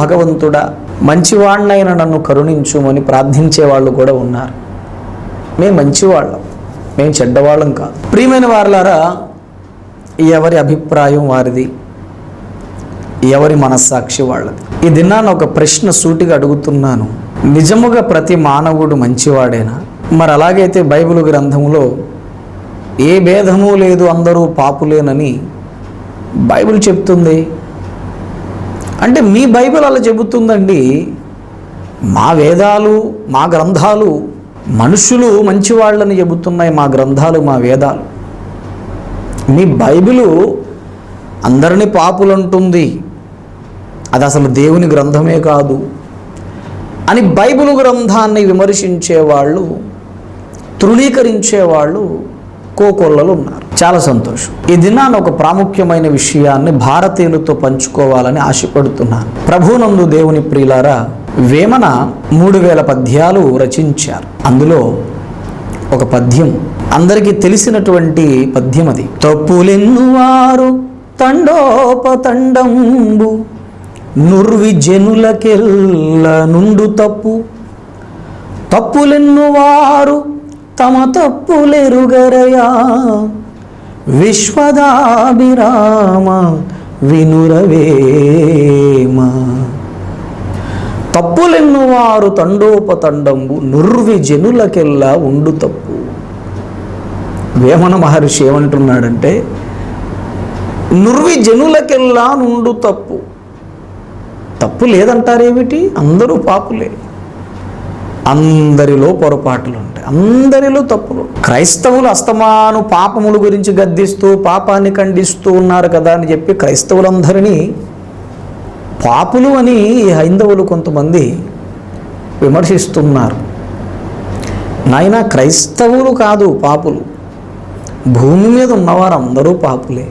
భగవంతుడా, మంచివాణ్ణైన నన్ను కరుణించుమని ప్రార్థించే వాళ్ళు కూడా ఉన్నారు. మేము మంచివాళ్ళం, మేము చెడ్డవాళ్ళం కాదు. ప్రియమైన వారలారా, ఎవరి అభిప్రాయం వారిది, ఎవరి మనస్సాక్షి వాళ్ళది. ఈ దినాన ఒక ప్రశ్న సూటిగా అడుగుతున్నాను. నిజముగా ప్రతి మానవుడు మంచివాడేనా? మరి అలాగైతే బైబిల్ గ్రంథంలో ఏ భేదము లేదు, అందరూ పాపులేనని బైబిల్ చెప్తుంది. అంటే మీ బైబిల్ అలా చెబుతుందండి. మా వేదాలు, మా గ్రంథాలు మనుషులు మంచివాళ్ళని చెబుతున్నాయి. మా గ్రంథాలు, మా వేదాలు. మీ బైబిలు అందరినీ పాపులంటుంది, అది అసలు దేవుని గ్రంథమే కాదు అని బైబిల్ గ్రంథాన్ని విమర్శించేవాళ్ళు, తృణీకరించేవాళ్ళు కోకొల్లలు ఉన్నారు. చాలా సంతోషం. ఈ దినాన్ని ఒక ప్రాముఖ్యమైన విషయాన్ని భారతీయులతో పంచుకోవాలని ఆశపడుతున్నాను. ప్రభునందు దేవుని ప్రియులారా, వేమన 3000 పద్యాలు రచించారు. అందులో ఒక పద్యం అందరికీ తెలిసినటువంటి పద్యం అది. తప్పులెన్నువారు తండోపతండంబు నుర్వి జనులకెల్ల నుండు తప్పు. తప్పులెన్నువారు తమ తప్పులెరుగరయా, విశ్వదాభిరామ వినురవేమ. తప్పులెన్నువారు తండోపతండంబు నుర్వి జనులకెల్లా ఉండు తప్పు. వేమన మహర్షి ఏమంటున్నాడంటే, నుర్వి జనులకెల్లా నుండు తప్పు. తప్పు లేదంటారేమిటి? అందరూ పాపులే, అందరిలో పొరపాట్లు ఉంటాయి, అందరిలో తప్పులు. క్రైస్తవులు అస్తమాను పాపముల గురించి గద్దిస్తూ పాపాన్ని ఖండిస్తూ ఉన్నారు కదా అని చెప్పి క్రైస్తవులందరినీ పాపులు అని హైందవులు కొంతమంది విమర్శిస్తున్నారు. నాయనా, క్రైస్తవులు కాదు పాపులు, భూమి మీద ఉన్నవారు అందరూ పాపులే.